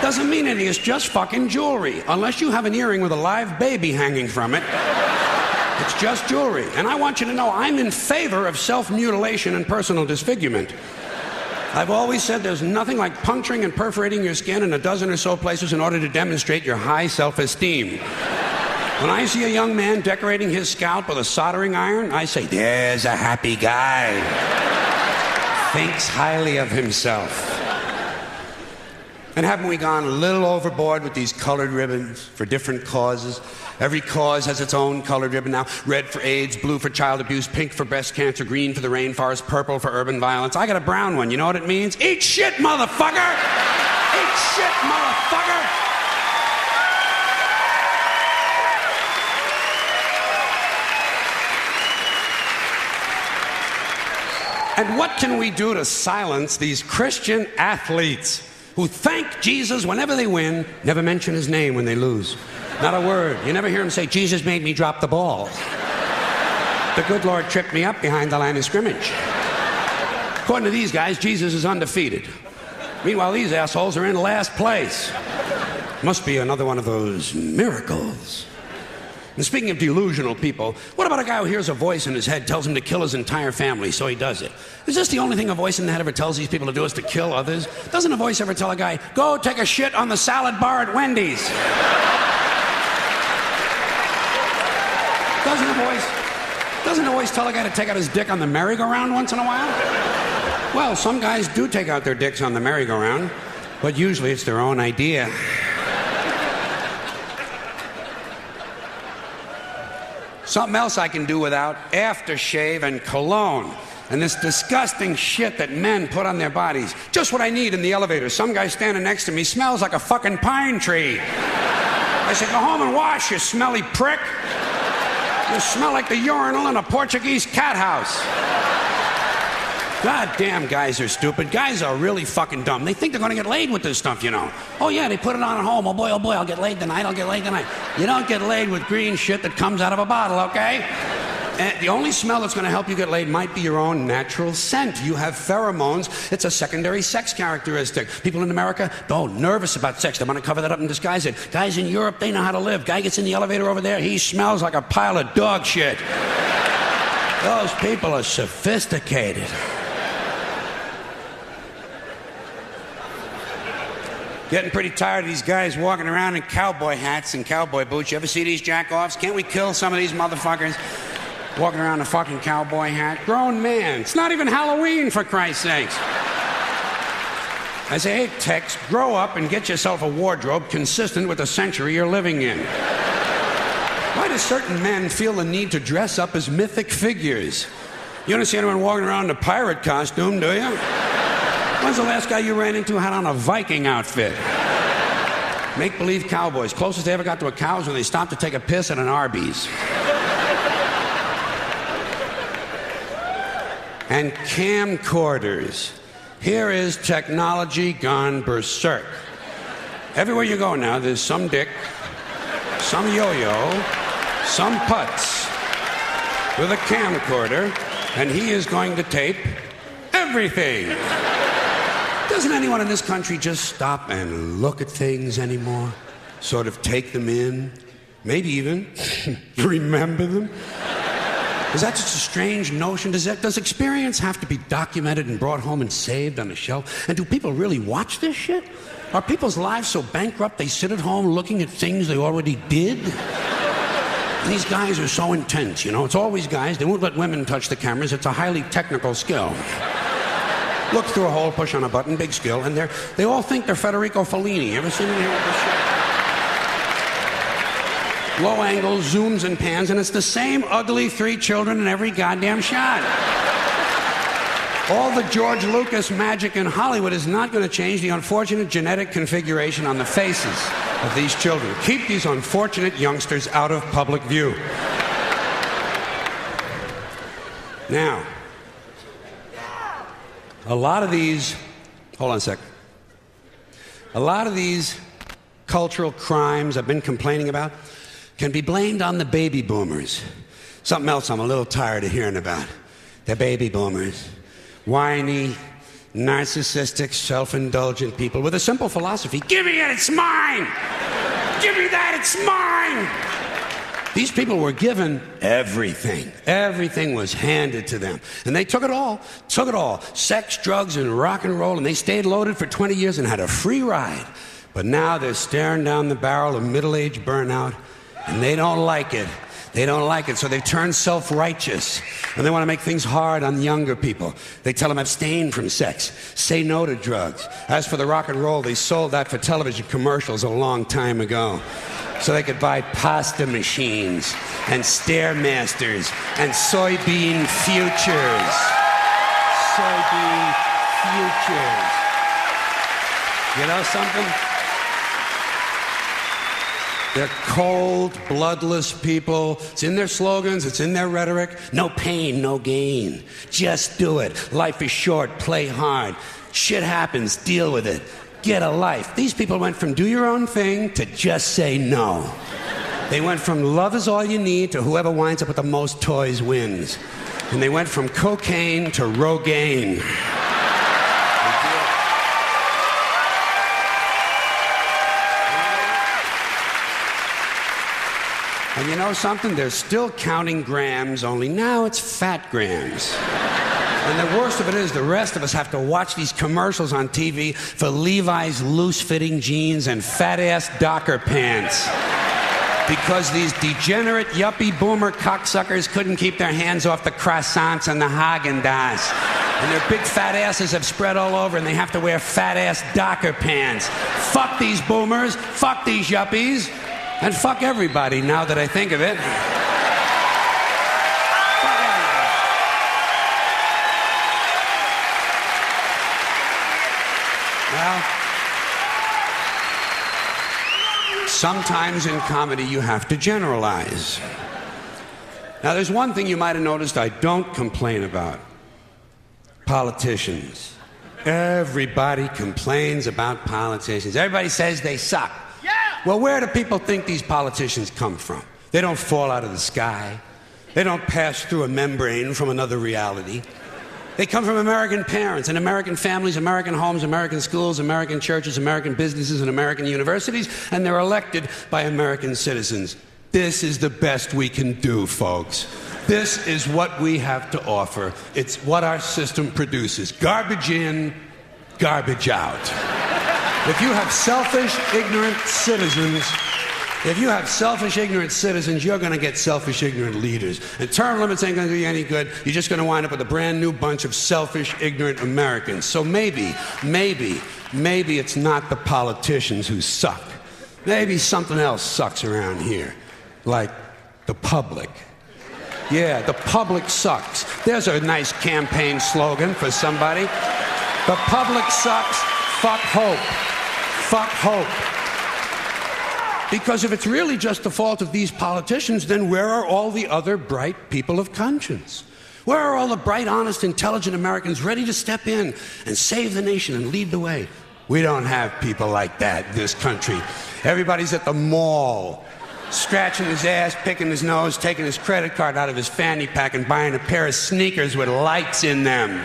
Doesn't mean anything. It's just fucking jewelry. Unless you have an earring with a live baby hanging from it, it's just jewelry. And I want you to know I'm in favor of self-mutilation and personal disfigurement. I've always said there's nothing like puncturing and perforating your skin in a dozen or so places in order to demonstrate your high self-esteem. When I see a young man decorating his scalp with a soldering iron, I say, there's a happy guy. Thinks highly of himself. And haven't we gone a little overboard with these colored ribbons for different causes? Every cause has its own colored ribbon now. Red for AIDS, blue for child abuse, pink for breast cancer, green for the rainforest, purple for urban violence. I got a brown one. You know what it means? Eat shit, motherfucker! Eat shit, motherfucker! And what can we do to silence these Christian athletes who thank Jesus whenever they win, never mention his name when they lose? Not a word. You never hear him say, Jesus made me drop the ball. The good Lord tripped me up behind the line of scrimmage. According to these guys, Jesus is undefeated. Meanwhile, these assholes are in last place. Must be another one of those miracles. And speaking of delusional people, what about a guy who hears a voice in his head tells him to kill his entire family, so he does it? Is this the only thing a voice in the head ever tells these people to do is to kill others? Doesn't a voice ever tell a guy, go take a shit on the salad bar at Wendy's? Doesn't a voice tell a guy to take out his dick on the merry-go-round once in a while? Well, some guys do take out their dicks on the merry-go-round, but usually it's their own idea. Something else I can do without: aftershave and cologne. And this disgusting shit that men put on their bodies. Just what I need in the elevator. Some guy standing next to me smells like a fucking pine tree. I say, go home and wash, you smelly prick. You smell like the urinal in a Portuguese cat house. God damn, guys are stupid. Guys are really fucking dumb. They think they're gonna get laid with this stuff, you know. Oh yeah, they put it on at home. Oh boy, I'll get laid tonight, I'll get laid tonight. You don't get laid with green shit that comes out of a bottle, okay? And the only smell that's gonna help you get laid might be your own natural scent. You have pheromones. It's a secondary sex characteristic. People in America, nervous about sex. They wanna cover that up and disguise it. Guys in Europe, they know how to live. Guy gets in the elevator over there, he smells like a pile of dog shit. Those people are sophisticated. Getting pretty tired of these guys walking around in cowboy hats and cowboy boots. You ever see these jack-offs? Can't we kill some of these motherfuckers walking around in a fucking cowboy hat? Grown man. It's not even Halloween, for Christ's sakes. I say, hey, Tex, grow up and get yourself a wardrobe consistent with the century you're living in. Why do certain men feel the need to dress up as mythic figures? You don't see anyone walking around in a pirate costume, do you? When's the last guy you ran into had on a Viking outfit? Make-believe cowboys. Closest they ever got to a cow is when they stopped to take a piss at an Arby's. And camcorders. Here is technology gone berserk. Everywhere you go now, there's some dick, some yo-yo, some putz with a camcorder, and he is going to tape everything. Doesn't anyone in this country just stop and look at things anymore? Sort of take them in? Maybe even remember them? Is that just a strange notion? Does experience have to be documented and brought home and saved on a shelf? And do people really watch this shit? Are people's lives so bankrupt they sit at home looking at things they already did? And these guys are so intense, you know? It's always guys. They won't let women touch the cameras. It's a highly technical skill. Look through a hole, push on a button, big skill, and they all think they're Federico Fellini. Ever seen any of this shit? Low angles, zooms, and pans, and it's the same ugly 3 children in every goddamn shot. All the George Lucas magic in Hollywood is not going to change the unfortunate genetic configuration on the faces of these children. Keep these unfortunate youngsters out of public view. Now, a lot of these cultural crimes I've been complaining about can be blamed on the baby boomers. Something else I'm a little tired of hearing about. The baby boomers. Whiny, narcissistic, self-indulgent people with a simple philosophy. Give me it, it's mine! Give me that, it's mine! These people were given everything. Everything was handed to them. And they took it all. Sex, drugs, and rock and roll, and they stayed loaded for 20 years and had a free ride. But now they're staring down the barrel of middle-age burnout, and they don't like it. They don't like it, so they've turned self-righteous. And they want to make things hard on younger people. They tell them abstain from sex, say no to drugs. As for the rock and roll, they sold that for television commercials a long time ago. So they could buy pasta machines and Stairmasters and soybean futures. Soybean futures. You know something? They're cold, bloodless people. It's in their slogans, it's in their rhetoric. No pain, no gain. Just do it. Life is short, play hard. Shit happens, deal with it. Get a life. These people went from do your own thing to just say no. They went from love is all you need to whoever winds up with the most toys wins. And they went from cocaine to Rogaine. And you know something? They're still counting grams, only now it's fat grams. And the worst of it is the rest of us have to watch these commercials on TV for Levi's loose-fitting jeans and fat-ass Docker pants. Because these degenerate, yuppie, boomer cocksuckers couldn't keep their hands off the croissants and the Haagen-Dazs. And their big fat asses have spread all over and they have to wear fat-ass Docker pants. Fuck these boomers, fuck these yuppies. And fuck everybody, now that I think of it. Fuck everybody. Well, sometimes in comedy you have to generalize. Now, there's one thing you might have noticed I don't complain about. Politicians. Everybody complains about politicians. Everybody says they suck. Well, where do people think these politicians come from? They don't fall out of the sky. They don't pass through a membrane from another reality. They come from American parents and American families, American homes, American schools, American churches, American businesses, and American universities, and they're elected by American citizens. This is the best we can do, folks. This is what we have to offer. It's what our system produces. Garbage in, garbage out. If you have selfish, ignorant citizens, you're going to get selfish, ignorant leaders. And term limits ain't going to do you any good. You're just going to wind up with a brand new bunch of selfish, ignorant Americans. So maybe it's not the politicians who suck. Maybe something else sucks around here, like the public. Yeah, the public sucks. There's a nice campaign slogan for somebody. The public sucks. Fuck hope. Fuck hope. Because if it's really just the fault of these politicians, then where are all the other bright people of conscience? Where are all the bright, honest, intelligent Americans ready to step in and save the nation and lead the way? We don't have people like that in this country. Everybody's at the mall, scratching his ass, picking his nose, taking his credit card out of his fanny pack and buying a pair of sneakers with lights in them.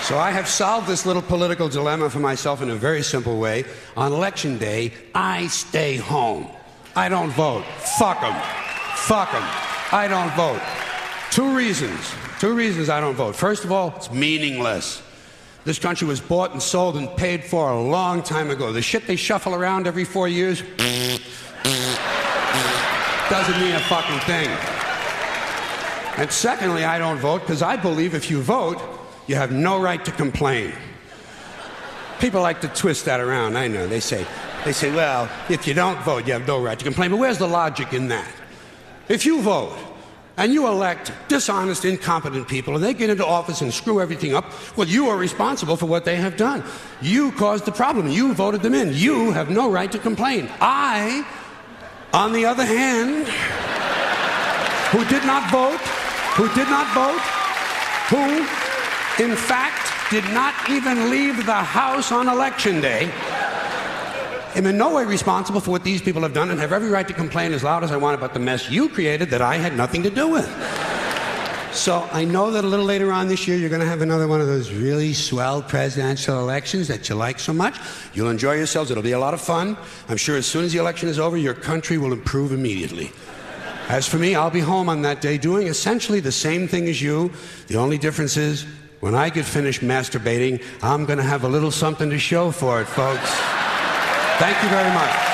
So I have solved this little political dilemma for myself in a very simple way. On election day, I stay home. I don't vote. Fuck them. Fuck them. I don't vote. Two reasons I don't vote. First of all, it's meaningless. This country was bought and sold and paid for a long time ago. The shit they shuffle around every 4 years doesn't mean a fucking thing. And secondly, I don't vote because I believe if you vote, you have no right to complain. People like to twist that around, I know. They say, well, if you don't vote, you have no right to complain. But where's the logic in that? If you vote and you elect dishonest, incompetent people and they get into office and screw everything up, well, you are responsible for what they have done. You caused the problem. You voted them in. You have no right to complain. I, on the other hand, who did not vote, who in fact did not even leave the house on election day, am in no way responsible for what these people have done and have every right to complain as loud as I want about the mess you created that I had nothing to do with. So I know that a little later on this year, you're going to have another one of those really swell presidential elections that you like so much. You'll enjoy yourselves. It'll be a lot of fun. I'm sure as soon as the election is over, your country will improve immediately. As for me, I'll be home on that day doing essentially the same thing as you. The only difference is, when I get finished masturbating, I'm going to have a little something to show for it, folks. Thank you very much.